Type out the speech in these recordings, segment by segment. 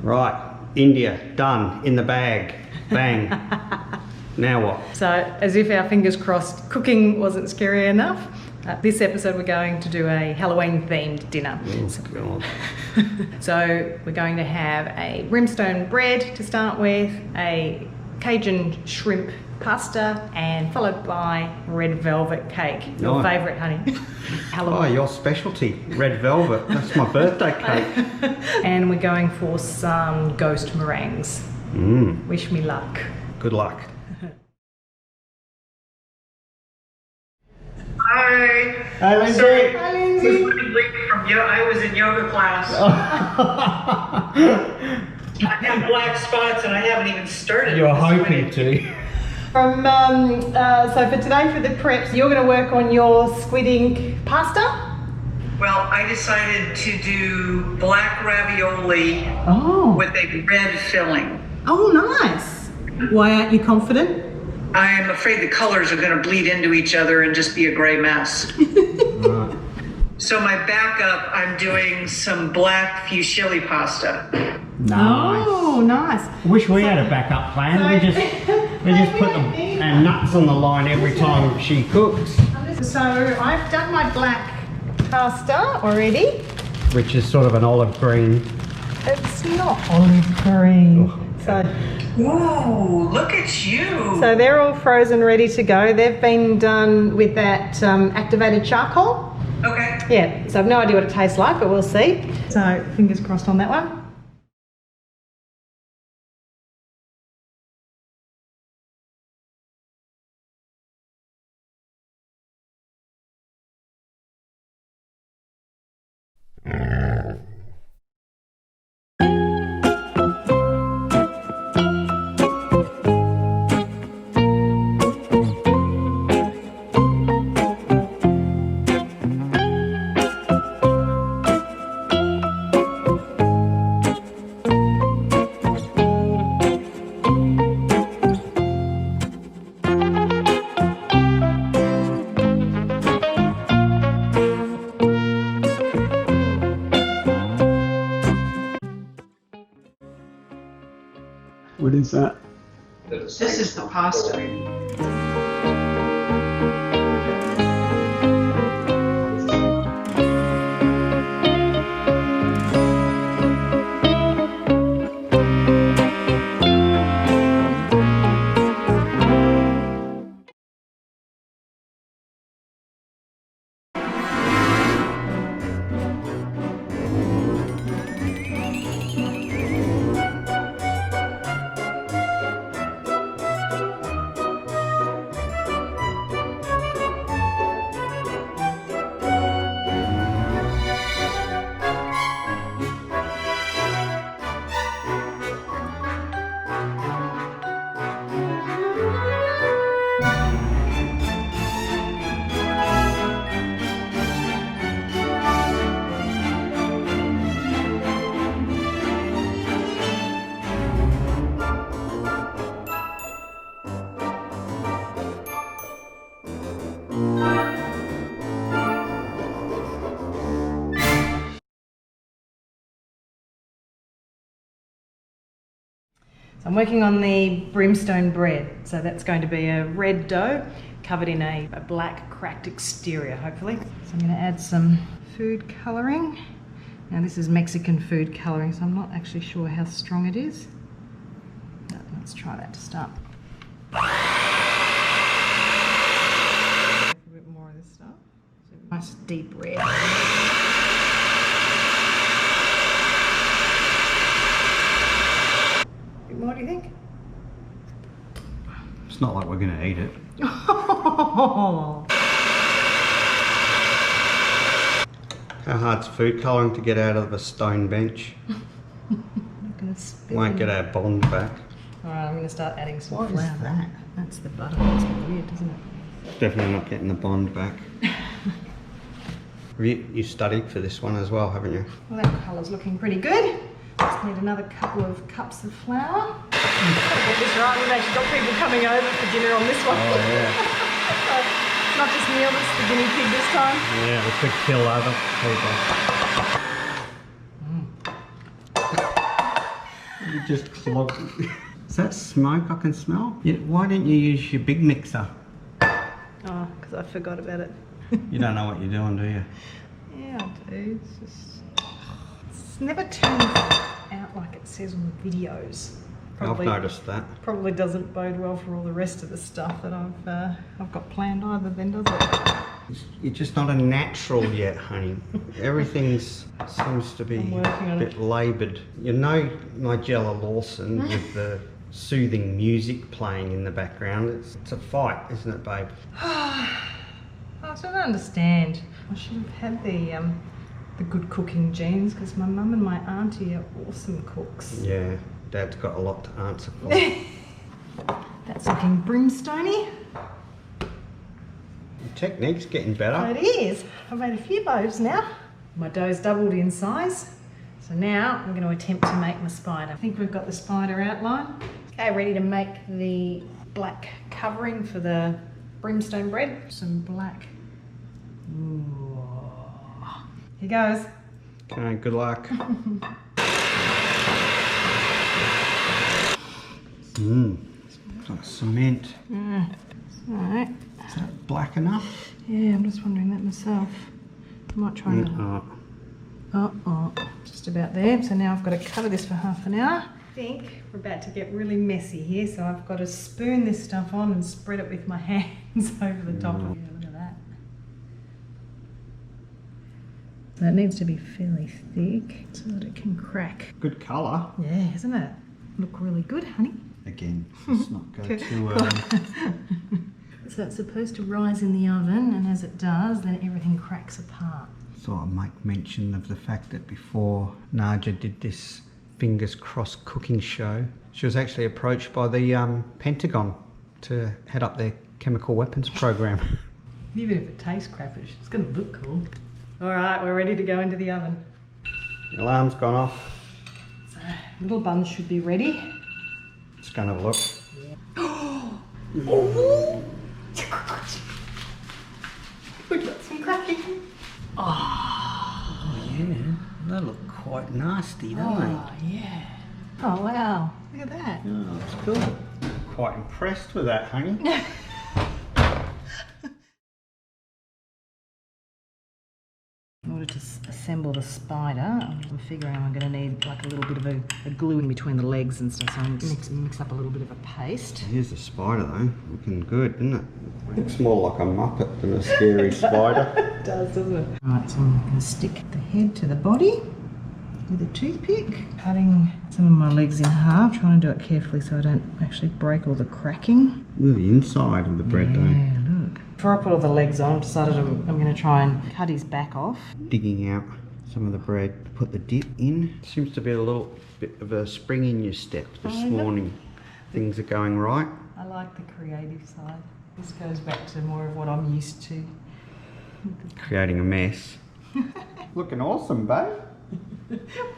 Right, India, done, in the bag, bang. Now what? So, as if our fingers crossed, cooking wasn't scary enough, this episode we're going to do a Halloween themed dinner. Oh, God. So we're going to have a brimstone bread to start with, a Cajun shrimp pasta, and followed by red velvet cake. Your Nice. favourite, honey. Oh, Halloween. your specialty, red velvet. That's my birthday cake. And we're going for some ghost meringues. Wish me luck. Good luck. Hi. Hi, Lindsay. Sorry, Hi, I Lindsay. was running late from I was in yoga class. I have black spots and I haven't even started. You're this hoping morning. to. So for today, for the preps, you're going to work on your squid ink pasta. Well, I decided to do black ravioli Oh. with a red filling. Oh, nice. Why aren't you confident? I'm afraid the colors are going to bleed into each other and just be a gray mess. Right. So my backup, I'm doing some black fusilli pasta. Nice. Oh, nice. Wish we had a backup plan. We just put the nuts on the line every time she cooks. So I've done my black pasta already. Which is sort of an olive green. It's not olive green. So Ooh, look at you. they're all frozen, ready to go. They've been done with that activated charcoal. Okay. Yeah, so I've no idea what it tastes like, but we'll see. So fingers crossed on that one. What is that? This is the pasta. So I'm working on the brimstone bread. So that's going to be a red dough covered in a black cracked exterior, hopefully. So I'm going to add some food colouring. Now this is Mexican food colouring, so I'm not actually sure how strong it is. No, let's try that to start. A bit more of this stuff. So nice deep red. What do you think? It's not like we're going to eat it. How hard's food colouring to get out of a stone bench? Won't get our bond back. Alright, I'm going to start adding some What is flour. that? That's the butter. That's weird, doesn't it? Definitely not getting the bond back. You studied for this one as well, haven't you? Well, that colour's looking pretty good. Just need another couple of cups of flour. Gotta get this right. We've actually got people coming over for dinner on this one. Oh yeah. So it's not just Neil that's the guinea pig this time. Yeah, we could kill other people. just clogged. Is that smoke I can smell? Yeah, why didn't you use your big mixer? Oh, because I forgot about it. You don't know what you're doing, do you? Yeah, I do. It's never turns out like it says on the videos. I've noticed that. Probably doesn't bode well for all the rest of the stuff that I've got planned either, then, does it? You're just not a natural yet, honey. Everything seems to be I'm working a on bit laboured. You know Nigella Lawson with the soothing music playing in the background. It's a fight, isn't it, babe? I don't understand. I should have had the good cooking genes because my mum and my auntie are awesome cooks. Yeah, Dad's got a lot to answer for. That's looking brimstony. Your technique's getting better. It is. I've made a few bows now. My dough's doubled in size. So now I'm going to attempt to make my spider. I think we've got the spider outline. Okay, ready to make the black covering for the brimstone bread. Some black. Ooh. Here goes. Okay, good luck. It's like cement. Alright. Is that black enough? Yeah, I'm just wondering that myself. I might try and... Just about there. So now I've got to cover this for half an hour. I think we're about to get really messy here, so I've got to spoon this stuff on and spread it with my hands over the top of it. Look at that. So it needs to be fairly thick so that it can crack. Good colour. Yeah, isn't it? Look really good, honey. Again, let's not go too So it's supposed to rise in the oven, and as it does, then everything cracks apart. Thought I'd make mention of the fact that before Naja did this fingers crossed cooking show, she was actually approached by the Pentagon to head up their chemical weapons program. Even if it tastes crappish, it's going to look cool. All right, we're ready to go into the oven. The alarm's gone off. So little buns should be ready. Let's go and have a look. Oh! We got some cracking. Oh yeah, they look quite nasty, don't Oh yeah. Oh wow, look at that. they? Oh, that's cool. Quite impressed with that, honey. In order to assemble the spider, I'm figuring I'm going to need like a little bit of a glue in between the legs and stuff, so I'm going to mix up a little bit of a paste. Here's the spider though, looking good, doesn't it? Looks more like a muppet than a scary spider. It does, doesn't it? Right, so I'm going to stick the head to the body with a toothpick, cutting some of my legs in half, trying to do it carefully so I don't actually break all the cracking. Look at the inside of the bread though. Yeah, look. Before I put all the legs on, I've decided I'm going to try and cut his back off. Digging out some of the bread to put the dip in. Seems to be a little bit of a spring in your step this morning. Things are going right. I like the creative side. This goes back to more of what I'm used to. Creating a mess. Looking awesome, babe.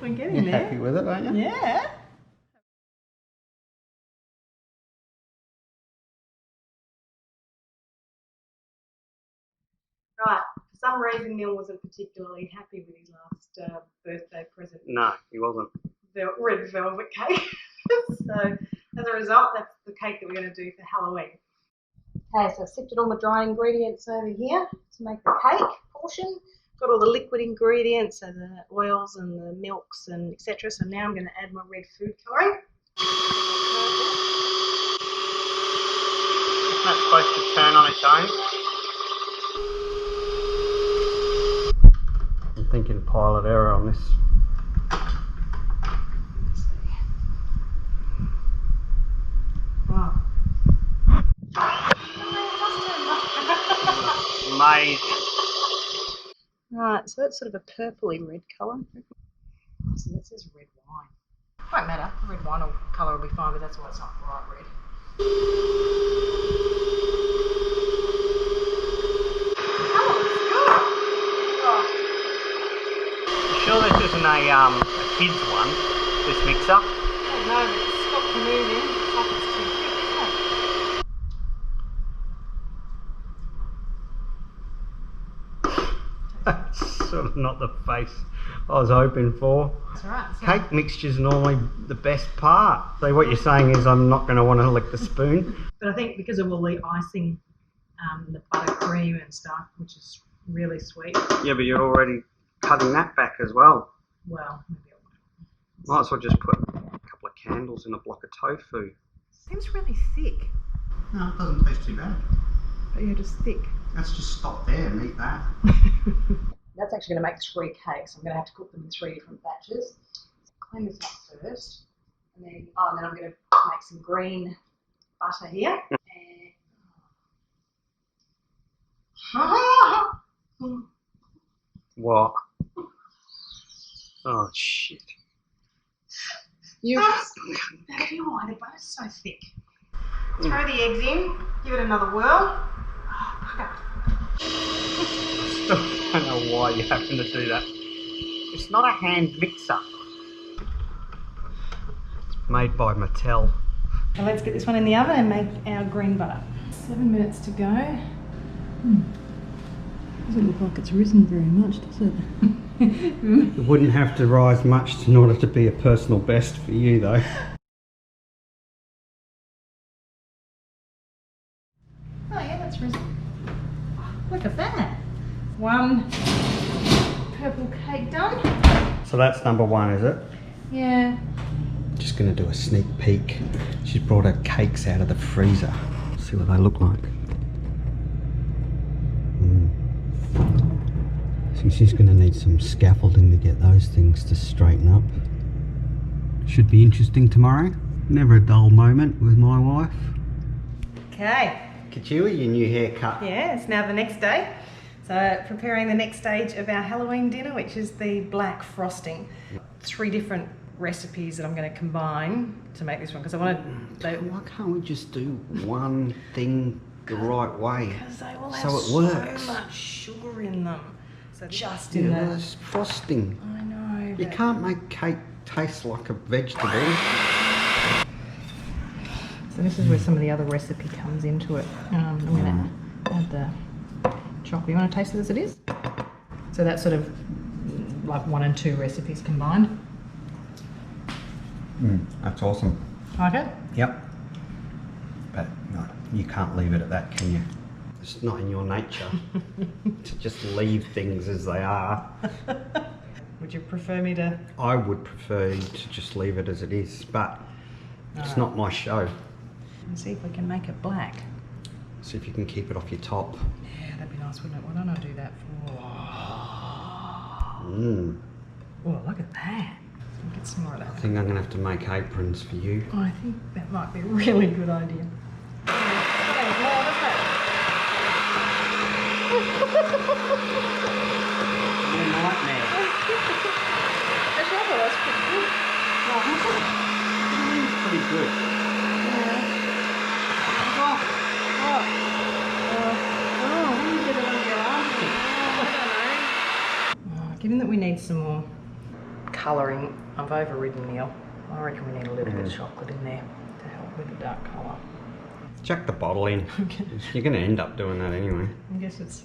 We're getting You're there. happy with it, aren't you? Yeah. Right. For some reason, Neil wasn't particularly happy with his last birthday present. No, he wasn't. The red velvet cake. So as a result, that's the cake that we're going to do for Halloween. Okay, so I've sifted all my dry ingredients over here to make the cake portion. Got all the liquid ingredients, so the oils and the milks and etc. So now I'm going to add my red food colouring. Isn't that supposed to turn on its own? I'm thinking pilot error on this. Amazing. Right, so that's sort of a purpley red colour. Oh, so that says red wine. Won't matter, red wine or colour will be fine, but that's why it's not bright red. Oh, it's good! Oh, You sure this isn't a kid's one, this mixer? I don't know, but it's stopped moving. It's like it's too quick, isn't it? sort of not the face I was hoping for. That's right. So Cake mixture's normally the best part. So what you're saying is I'm not going to want to lick the spoon. But I think because of all the icing, the buttercream and stuff, which is really sweet. Yeah, but you're already cutting that back as well. Well, maybe I won't. Might as well just put a couple of candles in a block of tofu. Seems really thick. No, it doesn't taste too bad. But you're just thick. Let's just stop there and eat that. That's actually going to make 3 cakes. I'm going to have to cook them in 3 different batches. Clean this up first. And then I'm going to make some green butter here. And What? Oh, shit. That'll be why the butter's so thick. Throw the eggs in, give it another whirl. Still don't know why you happen to do that. It's not a hand mixer. It's made by Mattel. So let's get this one in the oven and make our green butter. 7 minutes to go. Doesn't look like it's risen very much, does it? It wouldn't have to rise much in order to be a personal best for you, though. Oh yeah, that's risen. Look at that. 1 purple cake done. So that's number 1, is it? Yeah. Just going to do a sneak peek. She's brought her cakes out of the freezer. See what they look like. So she's going to need some scaffolding to get those things to straighten up. Should be interesting tomorrow. Never a dull moment with my wife. Okay. Kachiwa, your new haircut. Yeah, it's now the next day. So preparing the next stage of our Halloween dinner, which is the black frosting. 3 different recipes that I'm going to combine to make this one because I want to. Why can't we just do one thing the right way? Because they will have So it works. so much sugar in them. So just Yeah, in well, the. it's frosting. I know. You but- can't make cake taste like a vegetable. So this is where some of the other recipe comes into it. I'm going to add the chocolate. You want to taste it as it is? So that's sort of like 1 and 2 recipes combined. That's awesome. Like it? Yep. But no, you can't leave it at that, can you? It's not in your nature to just leave things as they are. Would you prefer me to? I would prefer you to just leave it as it is, but it's not my show. Let's see if we can make it black. See if you can keep it off your top. Yeah, that'd be nice, wouldn't it? Why don't I do that for? Oh, look at that. I'll get some more of I that. think I'm going to have to make aprons for you. I think that might be a really good idea. What a nightmare. Actually, I thought that was pretty good. Pretty good. Given that we need some more colouring, I've overridden Neil. I reckon we need a little bit of chocolate in there to help with the dark colour. Chuck the bottle in. Okay. You're going to end up doing that anyway. I'm guessing it's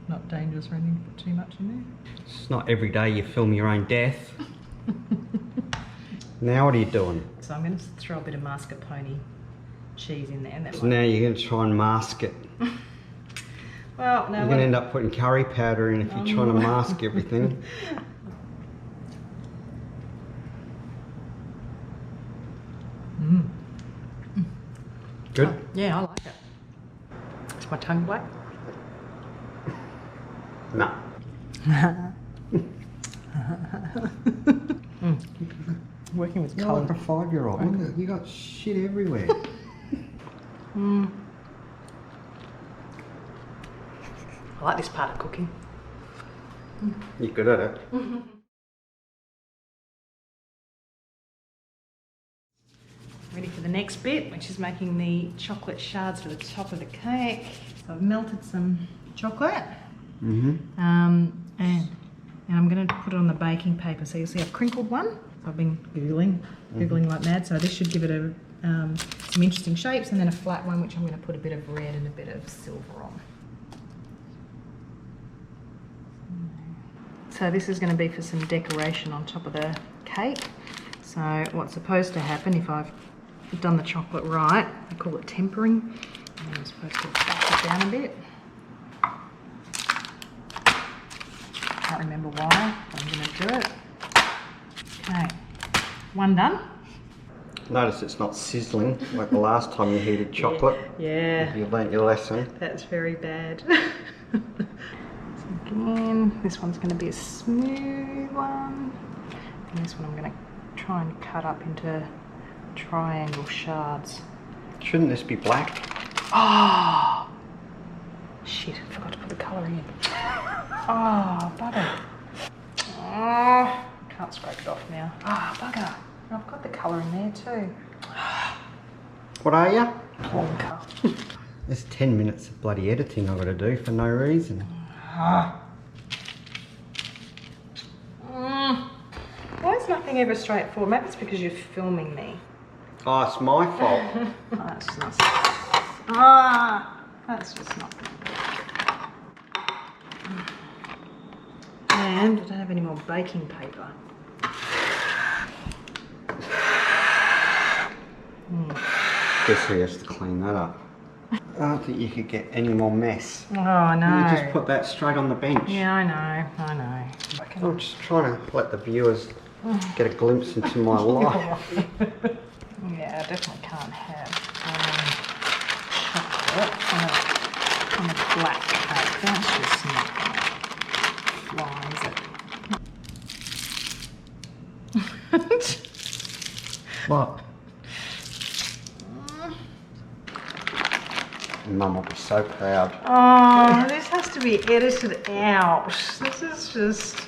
not dangerous or anything to put too much in there. It's not every day you film your own death. Now what are you doing? So I'm going to throw a bit of mascarpone cheese in there. And that So now you're going to try and mask it. Well, no. You're going to end up putting curry powder in if you're trying to mask everything. Good? Yeah, I like it. Is my tongue black? No. Working with You're colour. like a 5-year-old. Look at you got shit everywhere. I like this part of cooking. You're good at it. Ready for the next bit, which is making the chocolate shards for the top of the cake. So I've melted some chocolate. And I'm going to put it on the baking paper. So you'll see I've crinkled one. I've been googling like mad. So this should give it some interesting shapes, and then a flat one, which I'm going to put a bit of red and a bit of silver on. So this is going to be for some decoration on top of the cake. So what's supposed to happen if I've done the chocolate right, I call it tempering, and I'm supposed to back it down a bit. Can't remember why, but I'm going to do it. Okay, one done. Notice it's not sizzling like the last time you heated chocolate. Yeah. You learnt your lesson. That's very bad. So again, this one's going to be a smooth one. And this one I'm going to try and cut up into triangle shards. Shouldn't this be black? Oh! Shit, I forgot to put the colour in. Oh, bugger. Oh, can't scrape it off now. Ah, bugger. I've got the colour in there too. What are you? Plonker. There's 10 minutes of bloody editing I've got to do for no reason. Why is nothing ever straightforward? Maybe it's because you're filming me. Oh, it's my fault. Oh, that's not. Ah, that's just not good. And I don't have any more baking paper. Guess who has to clean that up? I don't think you could get any more mess. Oh no. You just put that straight on the bench. Yeah, I know. I'm just trying to let the viewers get a glimpse into my life. Yeah, I definitely can't have chocolate on a black cake. That's just not gonna fly, is it? What? Mum will be so proud. Oh, this has to be edited out. This is just...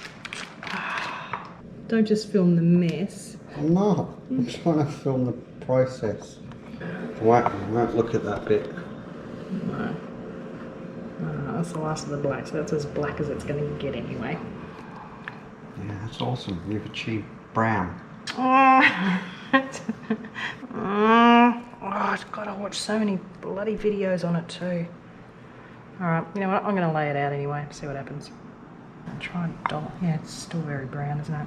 Don't just film the mess. I'm not. I'm trying to film the process. I won't look at that bit. No. That's the last of the black, so that's as black as it's going to get anyway. Yeah, that's awesome. You've achieved brown. Oh, God, I watched so many bloody videos on it too. Alright, you know what, I'm going to lay it out anyway, see what happens. I'll try and doll. Yeah, it's still very brown, isn't it?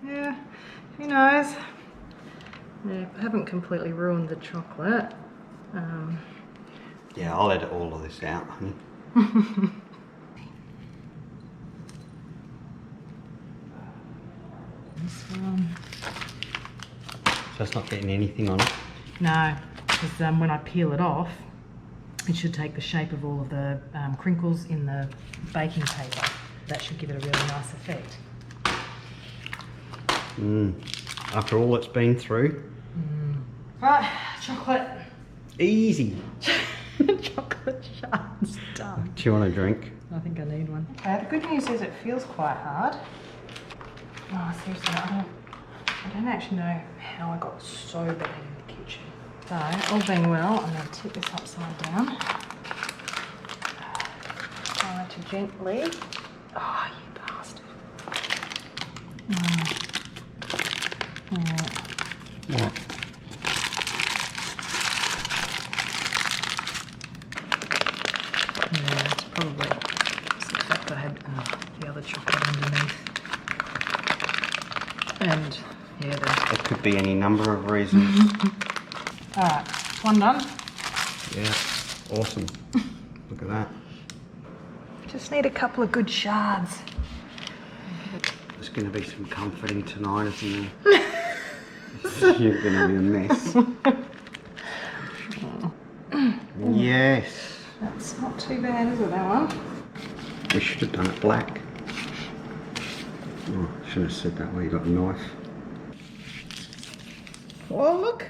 Yeah, who knows? Yeah, I haven't completely ruined the chocolate. Yeah, I'll edit all of this out, honey. This one. So it's not getting anything on it. No, because when I peel it off, it should take the shape of all of the crinkles in the baking paper. That should give it a really nice effect. After all it's been through. Right, chocolate. Easy. Chocolate shards done. Do you want a drink? I think I need one. Okay, the good news is it feels quite hard. Oh, seriously, I don't actually know how I got so bad in the kitchen. So, all being well, I'm going to tip this upside down. Try to gently. Oh, you bastard. What? Yeah, it's probably just the fact that I had the other chocolate underneath. And yeah, It could be any number of reasons. alright, one done. Yeah, awesome. Look at that. Just need a couple of good shards. There's going to be some comforting tonight, isn't there? You're going to be a mess. Yes. That's not too bad, is it, that one? We should have done it black. Oh, I shouldn't have said that while you got a knife. Oh, look.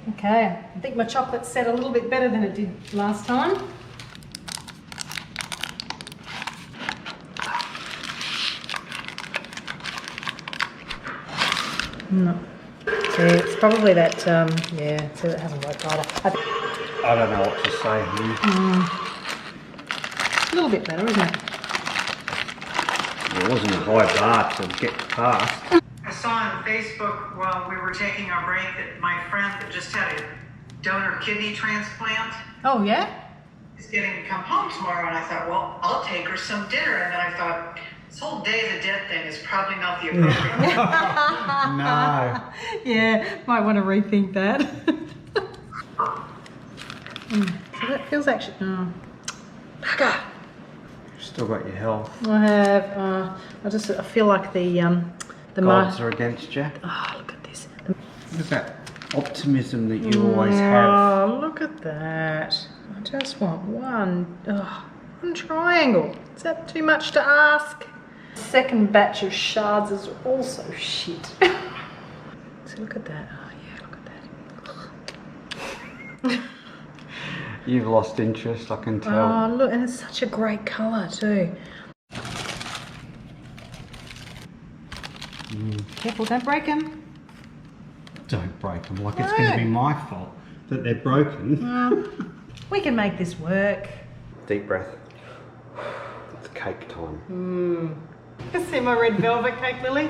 Okay, I think my chocolate's set a little bit better than it did last time. No. See, it's probably that, yeah, see, it hasn't worked either. I don't know what to say. A little bit better, isn't it? It wasn't a high bar to get past. I saw on Facebook while we were taking our break that my friend that just had a donor kidney transplant Oh, yeah? is getting to come home tomorrow, and I thought, well, I'll take her some dinner. And then I thought, this whole Day of the Dead thing is probably not the appropriate one. No. Yeah, might want to rethink that. So that feels actually. Oh. Bugger. Still got your health. I have. I feel like the Gods are against you. Oh, look at this. Look at that optimism that you always have. Oh, look at that. I just want one triangle. Is that too much to ask? Second batch of shards is also shit. So look at that. Oh yeah, look at that. You've lost interest, I can tell. Oh look, and it's such a great colour too. Careful, don't break them. Don't break them, like it's going to be my fault that they're broken. We can make this work. Deep breath. It's cake time. You see my red velvet cake, Lily?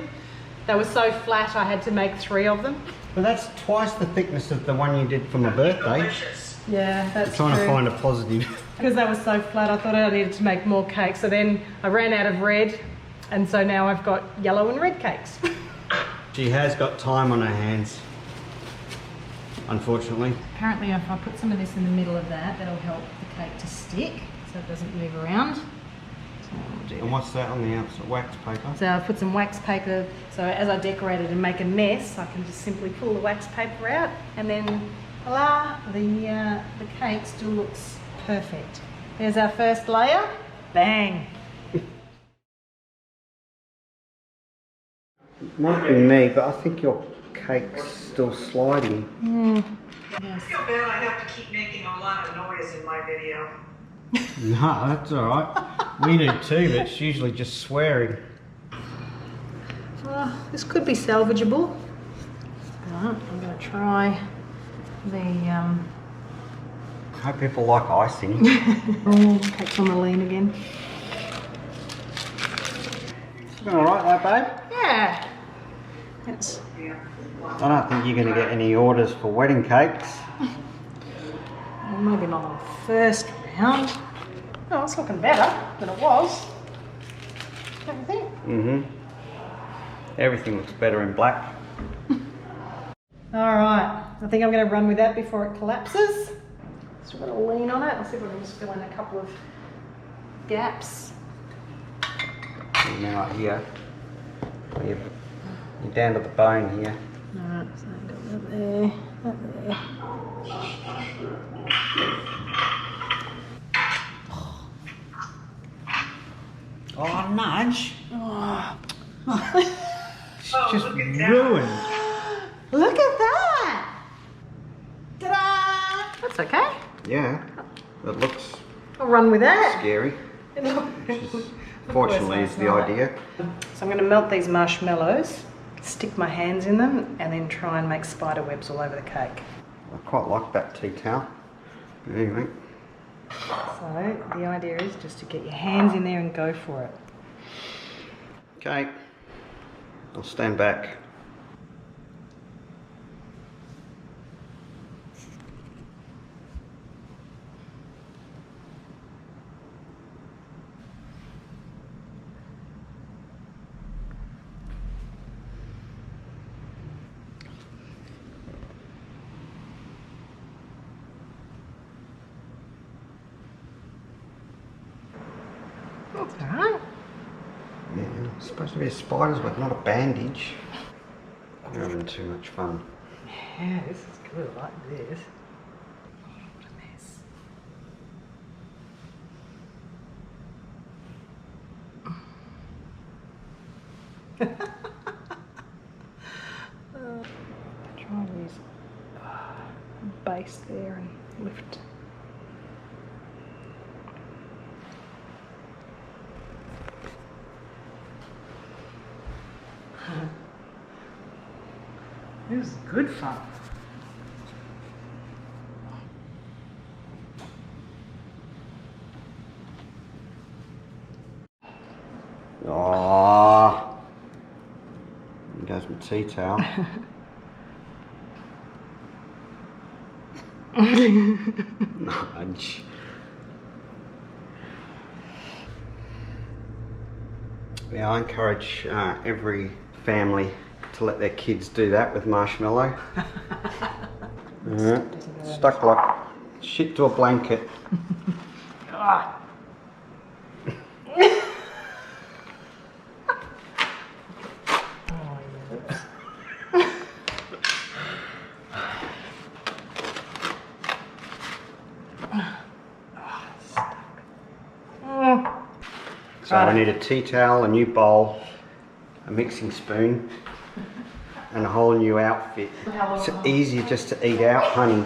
They were so flat I had to make 3 of them. But that's twice the thickness of the one you did for my birthday. Delicious. Yeah, that's Trying true. to find a positive. Because they were so flat, I thought I needed to make more cakes. So then I ran out of red, and so now I've got yellow and red cakes. She has got time on her hands, unfortunately. Apparently, if I put some of this in the middle of that, that'll help the cake to stick, so it doesn't move around. So I'll do And what's that on the outside? Wax paper? So I'll put some wax paper, so as I decorate it and make a mess, I can just simply pull the wax paper out, and then voila, the cake still looks perfect. There's our first layer. Bang! Might be me, but I think your cake's still sliding. I feel bad I have to keep making a lot of noise in my video. No, that's alright. We do too, but it's usually just swearing. This could be salvageable. Right, I'm going to try the I hope people like icing. cake's on the lean again. Alright though, babe? Yeah. It's I don't think you're going to get any orders for wedding cakes. maybe not on the first round. Oh, it's looking better than it was. Don't you think? Everything looks better in black. Alright, I think I'm going to run with that before it collapses. Still got a lean on it. I'll see if I can just fill in a couple of gaps. And now right here. You're down to the bone here. Alright, so I've got that there, that there. Oh, Nudge! It's Oh, just look at that. ruined. Look at that! Ta-da! That's okay. Yeah, it looks I'll run with that. scary. Fortunately, is the idea. So I'm going to melt these marshmallows, stick my hands in them, and then try and make spider webs all over the cake. I quite like that tea towel. Anyway, So the idea is just to get your hands in there and go for it. okay. I'll stand back. That's alright. Yeah, it's supposed to be a spider's web, not a bandage. You're having too much fun. Yeah, this is good. I like this. Oh, what a mess. Try and use base there and lift. This is good fun. Oh, there goes my tea towel. Nudge. Yeah, I encourage every family to let their kids do that with marshmallow. Stuck like shit to a blanket. So I need a tea towel, a new bowl, a mixing spoon, and a whole new outfit. It's easier just to eat out, honey.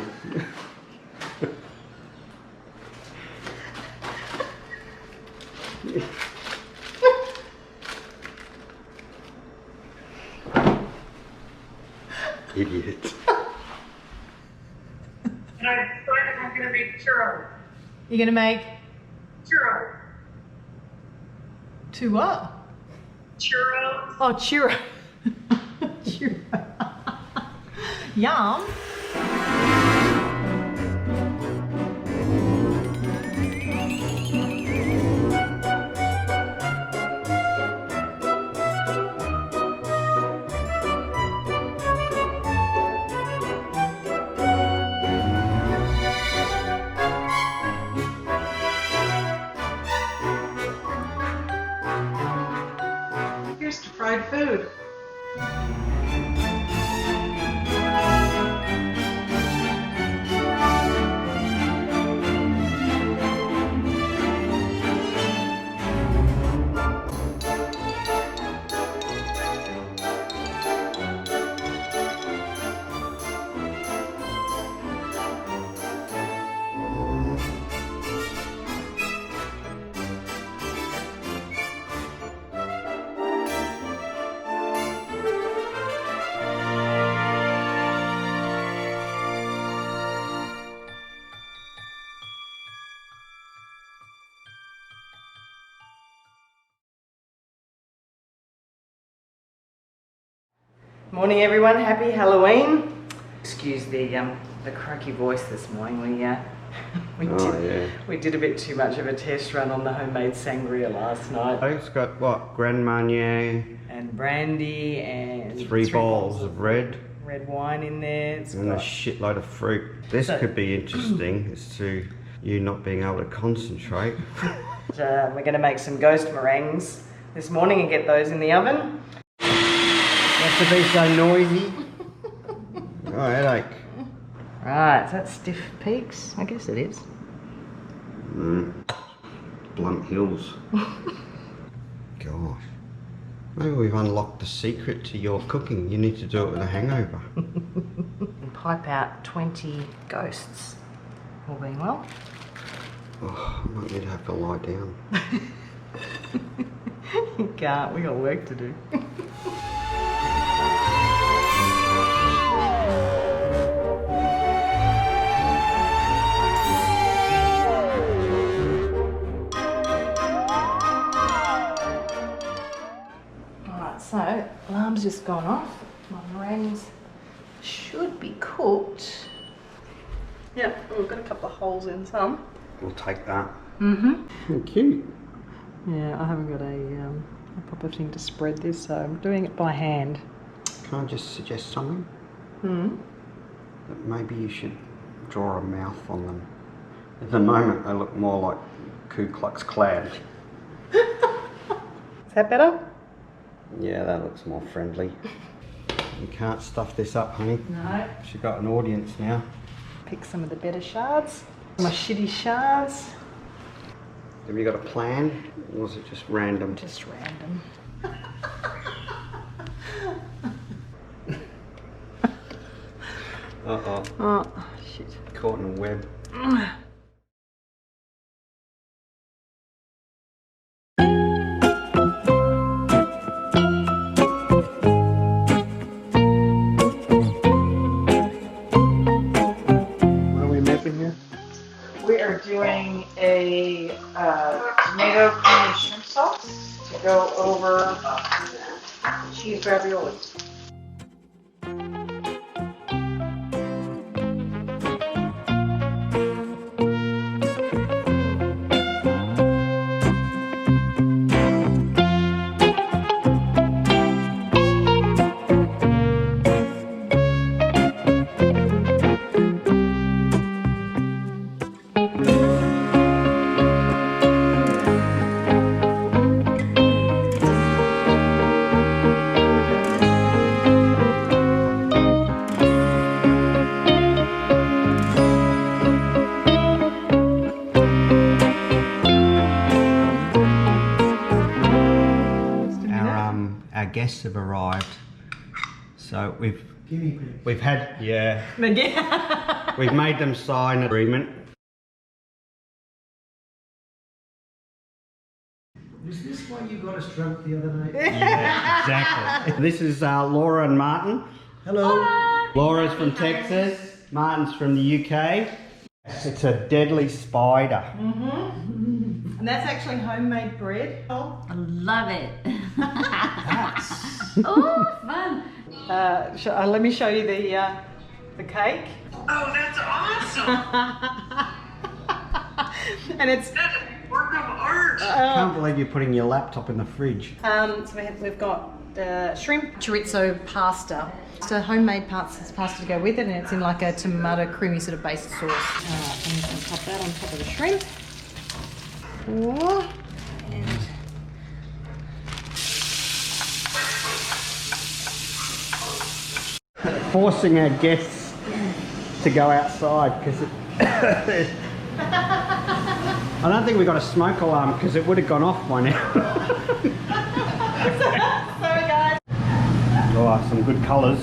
Idiot. And I decided I'm gonna make churros. You're gonna make Churros. two what? Churros. Oh, churro. Churro. Yum. Here's to fried food. Morning everyone, happy Halloween. Excuse the croaky voice this morning. We did a bit too much of a test run on the homemade sangria last night. It's got what? Grand Marnier, And brandy and three bowls of red, red wine in there. It's and a got shitload of fruit. This So- could be interesting as to you not being able to concentrate. we're going to make some ghost meringues this morning and get those in the oven. Have to be so noisy. Oh, headache. Right, is that Stiff Peaks? I guess it is. Blunt Hills. Gosh. Maybe we've unlocked the secret to your cooking. You need to do it with a hangover. And pipe out 20 ghosts. All being well. Oh, I might need to have to lie down. You can't, we got work to do. Alright, so alarm's just gone off. My meringues should be cooked. Yep, we've got a couple of holes in some. We'll take that. Mm-hmm. Cute. Yeah, I haven't got a proper thing to spread this, so I'm doing it by hand. Can I just suggest something? Hmm. That maybe you should draw a mouth on them. At the moment, they look more like Ku Klux Klan. Is that better? Yeah, that looks more friendly. You can't stuff this up, honey. No. She's got an audience now. Pick some of the better shards. My shitty shards. Have you got a plan, or was it just random? Just random. Uh-oh. Oh, shit. Caught in a web. What are we making here? We are doing a tomato cream and shrimp sauce to go over cheese ravioli. guests have arrived. So we've had, we've made them sign an agreement. Was this why you got us drunk the other night? Yeah, exactly. This is Laura and Martin. Hello. Laura's from Texas, Martin's from the UK. It's a deadly spider. And that's actually homemade bread. Oh, I love it. Oh, fun. let me show you the cake. Oh, that's awesome! And it's That's a work of art! I can't believe you're putting your laptop in the fridge. so we've got shrimp chorizo pasta. It's a homemade pasta to go with it, and it's in like a tomato creamy sort of based sauce. Alright, I'm just going to pop that on top of the shrimp. And Forcing our guests to go outside because I don't think we got a smoke alarm because it would have gone off by now. sorry guys. Oh, some good colours.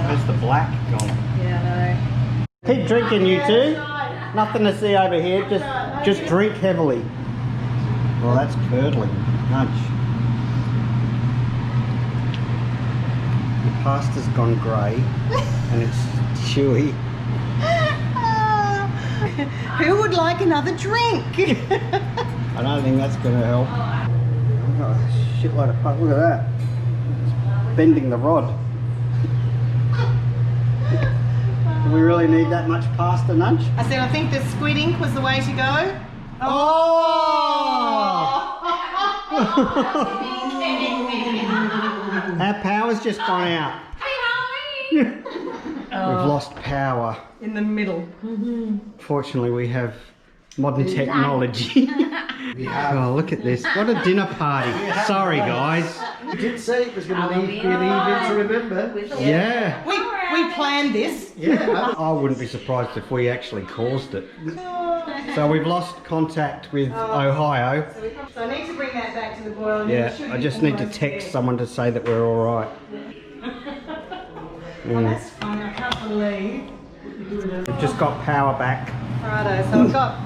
Where's the black gone? Yeah, Keep drinking, you two. Nothing to see over here. Just drink heavily. Well, that's curdling. Nudge. The pasta's gone grey and it's chewy. Who would like another drink? I don't think that's going to help. Oh, a shitload of pasta. Look at that. It's bending the rod. Do we really need that much pasta, Nudge? I said I think the squid ink was the way to go. Our power's just gone out. We've lost power. In the middle. Fortunately, we have modern technology. Oh, look at this. What a dinner party. Sorry, guys. You did say it was going to be an evening to remember. Yeah. We planned this. Yeah. I wouldn't be surprised if we actually caused it. So we've lost contact with Ohio. So I need to bring that back to the boil. and Yeah, it should I be just need to almost text there. someone to say that we're all right. Oh, that's fine. I can't believe. We've just got power back, Righto, so I've got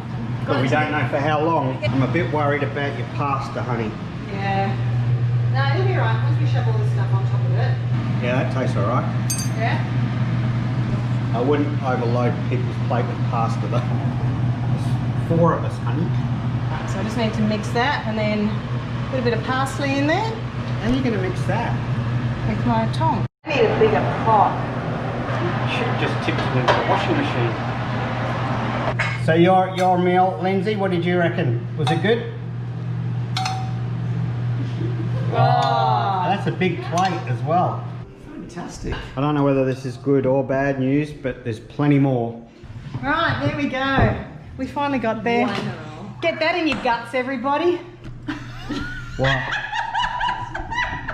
but we don't know for how long. I'm a bit worried about your pasta, honey. yeah. No, it'll be alright once we shove all this stuff on top of it. Yeah, that tastes all right. Yeah. I wouldn't overload people's plate with pasta though. There's 4 of us, honey. So I just need to mix that and then put a bit of parsley in there How are you going to mix that? with my tongs. I need a bigger pot. Should have just tipped it into the washing machine. So your meal, Lindsay, what did you reckon? Was it good? Oh, that's a big plate as well. Fantastic. I don't know whether this is good or bad news, but there's plenty more. Right, there we go. We finally got there. Wonderful. Get that in your guts, everybody. What?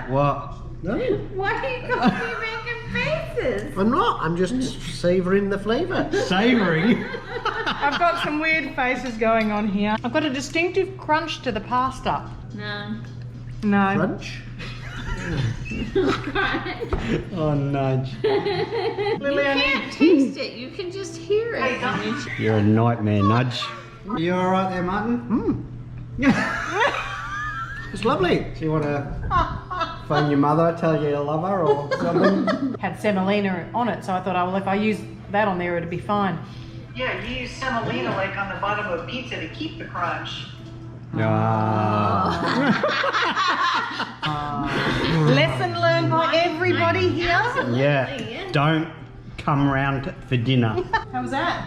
What? No, Why are you making faces? I'm not. I'm just savouring the flavour. Savouring? I've got some weird faces going on here. I've got a distinctive crunch to the pasta. No. No. Crunch. Oh, Nudge. Lily, You I can't taste it. You can just hear it. You're a nightmare, Nudge. You all right there, Martin? It's lovely. Do you want to phone your mother, tell you you love her or something? had semolina on it, so I thought, oh, well, if I use that on there, it'd be fine. Yeah, you use semolina like on the bottom of pizza to keep the crunch. Lesson learned by everybody here. Yeah, don't come round for dinner. How was that?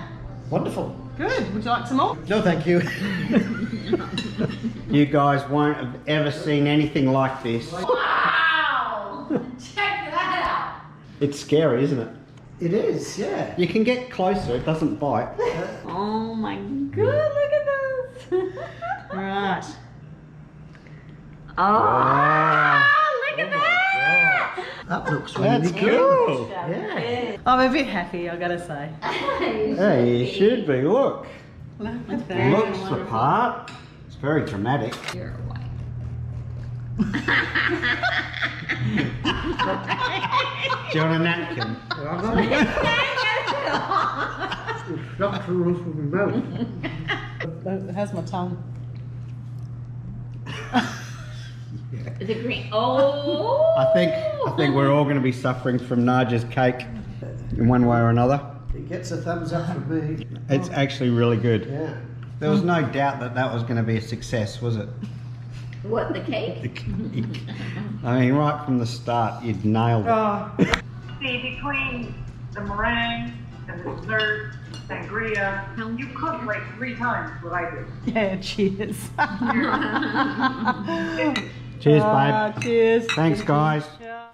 Wonderful. Good. Would you like some more? No, thank you. You guys won't have ever seen anything like this. Wow! Check that out. It's scary, isn't it? It is, yeah. You can get closer, it doesn't bite. Oh my god, look at this. Right. Oh, look at that. That looks really That's good. cool. Yeah. I'm a bit happy, I gotta say. Hey, you should be. Look. Look at that. Looks the part. It's very dramatic. You're white. Do you want a napkin? I've got it. Not to the roof of my mouth. How's my tongue? The green. Oh. I think we're all going to be suffering from Naja's cake in one way or another. It gets a thumbs up from me. It's actually really good. Yeah. There was no doubt that that was going to be a success, was it? What, the cake? I mean, right from the start, you'd nailed it. Oh, See, between the meringue and the dessert, sangria, you cook like 3 times what I do. yeah, cheers. Cheers, babe. Cheers. Thanks, guys. Yeah.